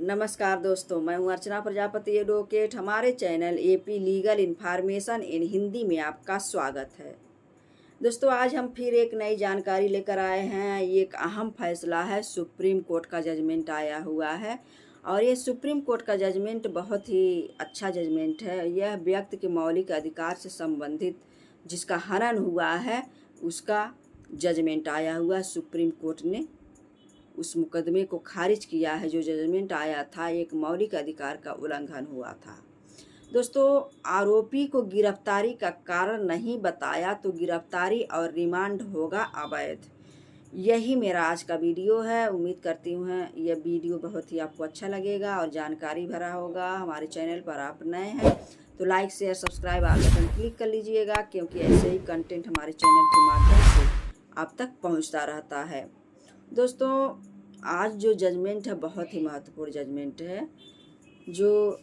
नमस्कार दोस्तों, मैं हूं अर्चना प्रजापति एडवोकेट। हमारे channel AP legal information in Hindi में आपका स्वागत है। दोस्तों, आज हम फिर एक नई जानकारी लेकर आए हैं। ये एक अहम फैसला है, सुप्रीम कोर्ट का जजमेंट आया हुआ है और ये सुप्रीम कोर्ट का जजमेंट बहुत ही अच्छा जजमेंट है। यह व्यक्ति के मौलिक अधिकार से संबंधित जिसका हनन हुआ है उसका जजमेंट आया हुआ। सुप्रीम कोर्ट ने उस मुकदमे को खारिज किया है। जो जजमेंट आया था, एक मौलिक अधिकार का उल्लंघन हुआ था। दोस्तों, आरोपी को गिरफ्तारी का कारण नहीं बताया तो गिरफ्तारी और रिमांड होगा अवैध। यही मेरा आज का वीडियो है। उम्मीद करती हूँ यह वीडियो बहुत ही आपको अच्छा लगेगा और जानकारी भरा होगा। हमारे चैनल पर आप नए हैं तो लाइक शेयर सब्सक्राइब आल बटन क्लिक कर लीजिएगा, क्योंकि ऐसे ही कंटेंट हमारे चैनल के माध्यम से आप तक पहुँचता रहता है। दोस्तों, आज जो जजमेंट है बहुत ही महत्वपूर्ण जजमेंट है, जो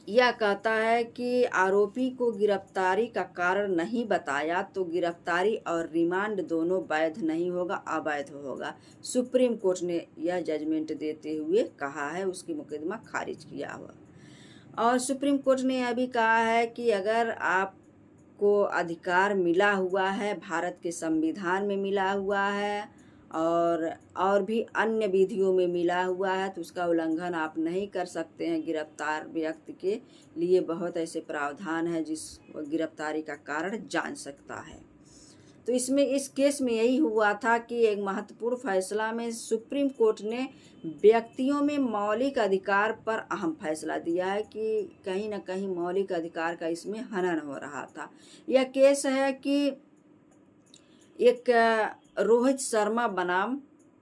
यह कहता है कि आरोपी को गिरफ्तारी का कारण नहीं बताया तो गिरफ्तारी और रिमांड दोनों वैध नहीं होगा, अवैध होगा। सुप्रीम कोर्ट ने यह जजमेंट देते हुए कहा है, उसकी मुकदमा खारिज किया हुआ। और सुप्रीम कोर्ट ने यह भी कहा है कि अगर आपको अधिकार मिला हुआ है, भारत के संविधान में मिला हुआ है और भी अन्य विधियों में मिला हुआ है, तो उसका उल्लंघन आप नहीं कर सकते हैं। गिरफ्तार व्यक्ति के लिए बहुत ऐसे प्रावधान है जिस गिरफ्तारी का कारण जान सकता है। तो इस केस में यही हुआ था कि एक महत्वपूर्ण फैसला में सुप्रीम कोर्ट ने व्यक्तियों में मौलिक अधिकार पर अहम फैसला दिया है कि कहीं ना कहीं मौलिक अधिकार का इसमें हनन हो रहा था। यह केस है कि एक रोहित शर्मा बनाम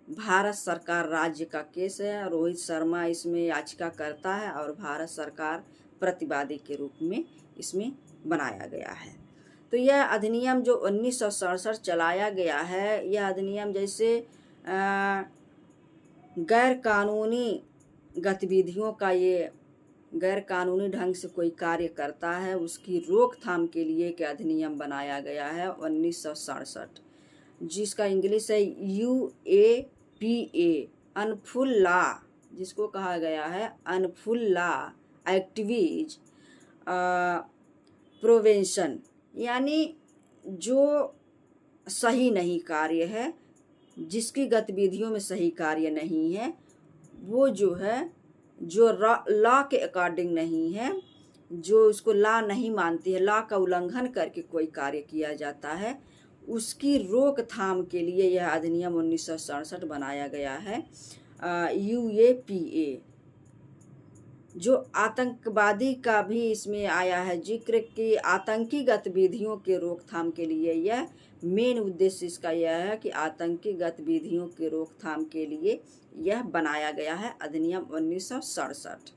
भारत सरकार राज्य का केस है। रोहित शर्मा इसमें याचिका करता है और भारत सरकार प्रतिवादी के रूप में इसमें बनाया गया है। तो यह अधिनियम जो 1967 चलाया गया है, यह अधिनियम जैसे गैर कानूनी गतिविधियों का, ये गैर कानूनी ढंग से कोई कार्य करता है उसकी रोकथाम के लिए एक अधिनियम बनाया गया है 1967, जिसका इंग्लिश है UAPA, अनफुल लॉ, जिसको कहा गया है अनफुल लॉ एक्टिविज प्रोवेंशन, यानी जो सही नहीं कार्य है, जिसकी गतिविधियों में सही कार्य नहीं है, वो जो है जो लॉ के अकॉर्डिंग नहीं है, जो उसको लॉ नहीं मानती है, लॉ का उल्लंघन करके कोई कार्य किया जाता है, उसकी रोकथाम के लिए यह अधिनियम 1967 बनाया गया है UAPA। जो आतंकवादी का भी इसमें आया है जिक्र कि आतंकी गतिविधियों के रोकथाम के लिए, यह मेन उद्देश्य इसका यह है कि आतंकी गतिविधियों के रोकथाम के लिए यह बनाया गया है अधिनियम 1967।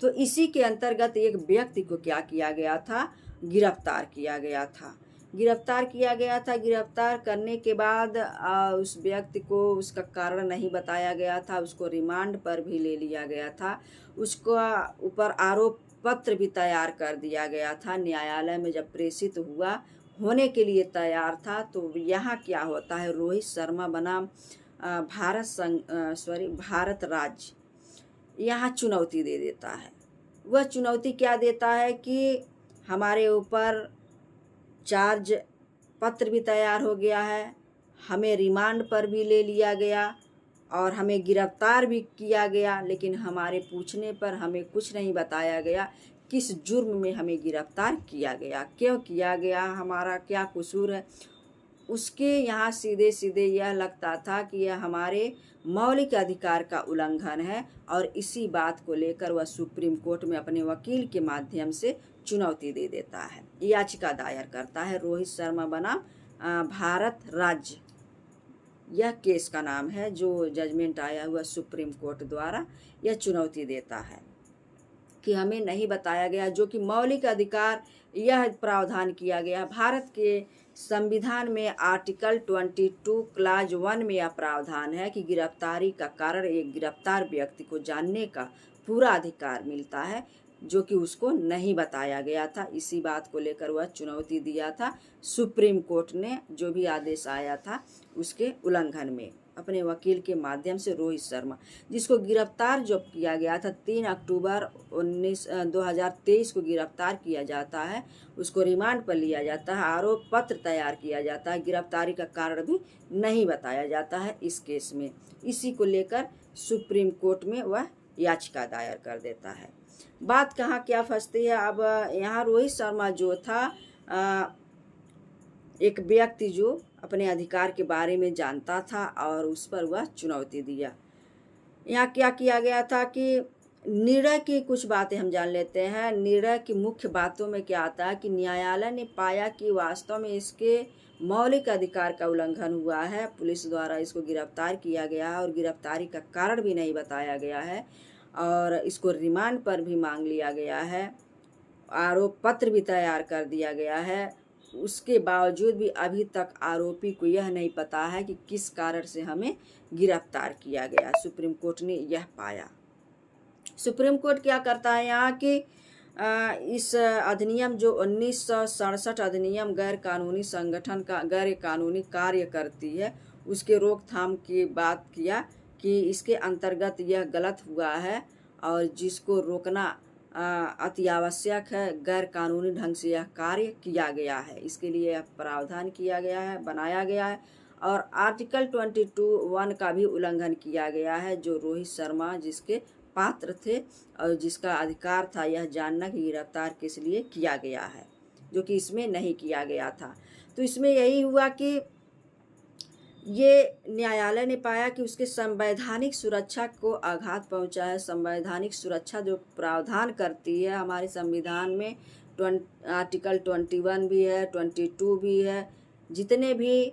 तो इसी के अंतर्गत एक व्यक्ति को क्या किया गया था, गिरफ्तार किया गया था। गिरफ्तार करने के बाद उस व्यक्ति को उसका कारण नहीं बताया गया था, उसको रिमांड पर भी ले लिया गया था, उसको ऊपर आरोप पत्र भी तैयार कर दिया गया था। न्यायालय में जब प्रेषित हुआ, होने के लिए तैयार था, तो यहाँ क्या होता है, रोहित शर्मा बनाम भारत राज्य यहाँ चुनौती दे देता है। वह चुनौती क्या देता है कि हमारे ऊपर चार्ज पत्र भी तैयार हो गया है, हमें रिमांड पर भी ले लिया गया और हमें गिरफ्तार भी किया गया, लेकिन हमारे पूछने पर हमें कुछ नहीं बताया गया किस जुर्म में हमें गिरफ्तार किया गया, क्यों किया गया, हमारा क्या कसूर है। उसके यहाँ सीधे सीधे यह लगता था कि यह हमारे मौलिक अधिकार का उल्लंघन है और इसी बात को लेकर वह सुप्रीम कोर्ट में अपने वकील के माध्यम से चुनौती दे देता है, याचिका दायर करता है। रोहित शर्मा बनाम भारत राज्य यह केस का नाम है, जो जजमेंट आया हुआ सुप्रीम कोर्ट द्वारा। यह चुनौती देता है कि हमें नहीं बताया गया, जो कि मौलिक अधिकार यह प्रावधान किया गया भारत के संविधान में आर्टिकल 22 क्लाज 1 में यह प्रावधान है कि गिरफ्तारी का कारण एक गिरफ्तार व्यक्ति को जानने का पूरा अधिकार मिलता है, जो कि उसको नहीं बताया गया था। इसी बात को लेकर वह चुनौती दिया था सुप्रीम कोर्ट ने, जो भी आदेश आया था उसके उल्लंघन में। अपने वकील के माध्यम से रोहित शर्मा, जिसको गिरफ्तार जो किया गया था 3 अक्टूबर 2023 को गिरफ्तार किया जाता है, उसको रिमांड पर लिया जाता है, आरोप पत्र तैयार किया जाता है, गिरफ्तारी का कारण भी नहीं बताया जाता है इस केस में। इसी को लेकर सुप्रीम कोर्ट में वह याचिका दायर कर देता है। बात कहाँ क्या फंसती है, अब यहाँ रोहित शर्मा जो था एक व्यक्ति जो अपने अधिकार के बारे में जानता था और उस पर वह चुनौती दिया। यहाँ क्या किया गया था कि निर्णय की कुछ बातें हम जान लेते हैं। निर्णय की मुख्य बातों में क्या आता है कि न्यायालय ने पाया कि वास्तव में इसके मौलिक अधिकार का उल्लंघन हुआ है, पुलिस द्वारा इसको गिरफ्तार किया गया है और गिरफ्तारी का कारण भी नहीं बताया गया है और इसको रिमांड पर भी मांग लिया गया है, आरोप पत्र भी तैयार कर दिया गया है। उसके बावजूद भी अभी तक आरोपी को यह नहीं पता है कि किस कारण से हमें गिरफ्तार किया गया। सुप्रीम कोर्ट ने यह पाया। सुप्रीम कोर्ट क्या करता है यहाँ कि इस अधिनियम जो 1967 अधिनियम गैर कानूनी संगठन का गैर कानूनी कार्य करती है उसके रोकथाम की बात किया कि इसके अंतर्गत यह गलत हुआ है और जिसको रोकना अति आवश्यक है, गैर कानूनी ढंग से यह कार्य किया गया है, इसके लिए यह प्रावधान किया गया है, बनाया गया है। और आर्टिकल 22(1) का भी उल्लंघन किया गया है, जो रोहित शर्मा जिसके पात्र थे और जिसका अधिकार था यह जानना कि गिरफ्तार किस लिए किया गया है, जो कि इसमें नहीं किया गया था। तो इसमें यही हुआ कि ये न्यायालय ने पाया कि उसके संवैधानिक सुरक्षा को आघात पहुंचा है। संवैधानिक सुरक्षा जो प्रावधान करती है हमारे संविधान में, आर्टिकल 21 भी है, 22 भी है, जितने भी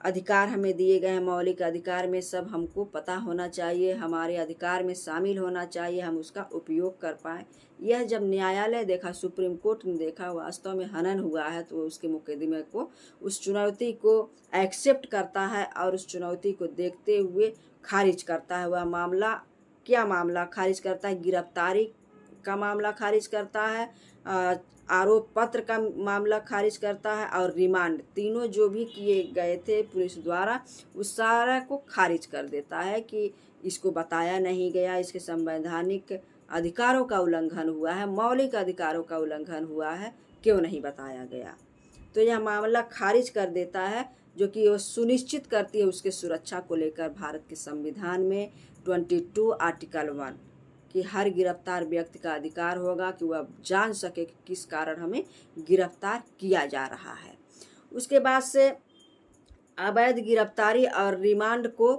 अधिकार हमें दिए गए हैं मौलिक अधिकार में, सब हमको पता होना चाहिए, हमारे अधिकार में शामिल होना चाहिए, हम उसका उपयोग कर पाएँ। यह जब न्यायालय देखा, सुप्रीम कोर्ट ने देखा वास्तव में हनन हुआ है, तो उसके मुकदमे को, उस चुनौती को एक्सेप्ट करता है और उस चुनौती को देखते हुए खारिज करता है। वह मामला, क्या मामला खारिज करता है? गिरफ्तारी का मामला खारिज करता है, आरोप पत्र का मामला खारिज करता है और रिमांड, तीनों जो भी किए गए थे पुलिस द्वारा उस सारा को खारिज कर देता है कि इसको बताया नहीं गया, इसके संवैधानिक अधिकारों का उल्लंघन हुआ है, मौलिक अधिकारों का उल्लंघन हुआ है, क्यों नहीं बताया गया। तो यह मामला खारिज कर देता है, जो कि वो सुनिश्चित करती है उसके सुरक्षा को लेकर भारत के संविधान में 22 आर्टिकल 1 कि हर गिरफ्तार व्यक्ति का अधिकार होगा कि वह जान सके कि किस कारण हमें गिरफ्तार किया जा रहा है। उसके बाद से अवैध गिरफ्तारी और रिमांड को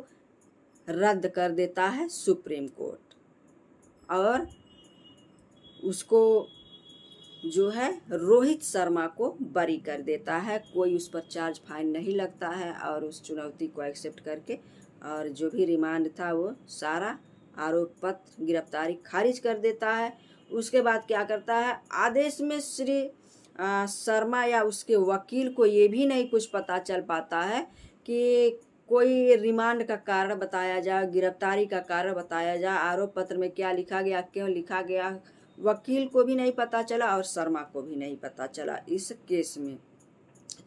रद्द कर देता है सुप्रीम कोर्ट और उसको जो है रोहित शर्मा को बरी कर देता है। कोई उस पर चार्ज फाइन नहीं लगता है और उस चुनौती को एक्सेप्ट करके और जो भी रिमांड था वो सारा आरोप पत्र गिरफ्तारी खारिज कर देता है। उसके बाद क्या करता है, आदेश में श्री शर्मा या उसके वकील को ये भी नहीं कुछ पता चल पाता है कि कोई रिमांड का कारण बताया जाए, गिरफ्तारी का कारण बताया जाए, आरोप पत्र में क्या लिखा गया, क्यों लिखा गया, वकील को भी नहीं पता चला और शर्मा को भी नहीं पता चला इस केस में,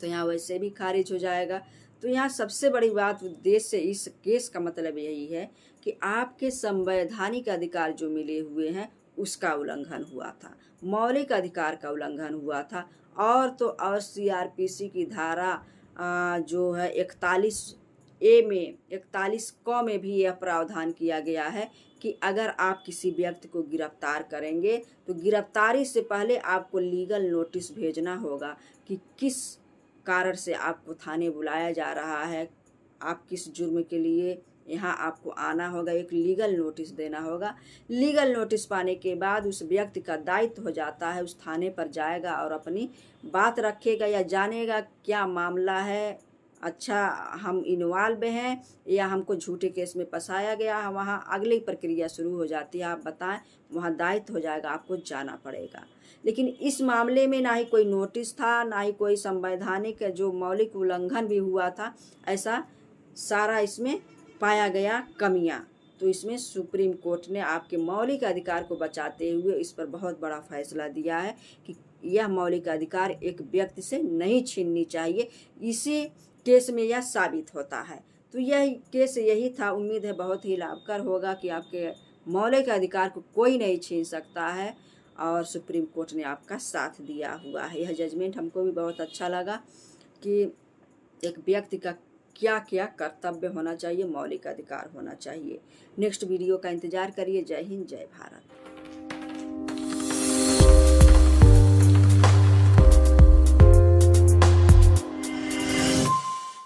तो यहाँ वैसे भी खारिज हो जाएगा। तो यहाँ सबसे बड़ी बात, उद्देश्य से इस केस का मतलब यही है कि आपके संवैधानिक अधिकार जो मिले हुए हैं उसका उल्लंघन हुआ था, मौलिक अधिकार का उल्लंघन हुआ था। और तो और CRPC की धारा जो है 41A में 41 क में भी यह प्रावधान किया गया है कि अगर आप किसी व्यक्ति को गिरफ्तार करेंगे तो गिरफ्तारी से पहले आपको लीगल नोटिस भेजना होगा कि किस कारण से आपको थाने बुलाया जा रहा है, आप किस जुर्म के लिए यहाँ आपको आना होगा, एक लीगल नोटिस देना होगा। लीगल नोटिस पाने के बाद उस व्यक्ति का दायित्व हो जाता है, उस थाने पर जाएगा और अपनी बात रखेगा या जानेगा क्या मामला है, अच्छा हम इन्वॉल्व हैं या हमको झूठे केस में फंसाया गया है, वहाँ अगली प्रक्रिया शुरू हो जाती है, आप बताएं, वहाँ दायित्व हो जाएगा, आपको जाना पड़ेगा। लेकिन इस मामले में ना ही कोई नोटिस था, ना ही कोई संवैधानिक जो मौलिक उल्लंघन भी हुआ था, ऐसा सारा इसमें पाया गया कमियां। तो इसमें सुप्रीम कोर्ट ने आपके मौलिक अधिकार को बचाते हुए इस पर बहुत बड़ा फैसला दिया है कि यह मौलिक अधिकार एक व्यक्ति से नहीं छीननी चाहिए। इसी केस में यह साबित होता है। तो यह केस यही था। उम्मीद है बहुत ही लाभकर होगा कि आपके मौलिक अधिकार को कोई नहीं छीन सकता है और सुप्रीम कोर्ट ने आपका साथ दिया हुआ है। यह जजमेंट हमको भी बहुत अच्छा लगा कि एक व्यक्ति का क्या क्या कर्तव्य होना चाहिए, मौलिक अधिकार होना चाहिए। नेक्स्ट वीडियो का इंतजार करिए। जय हिंद, जय भारत।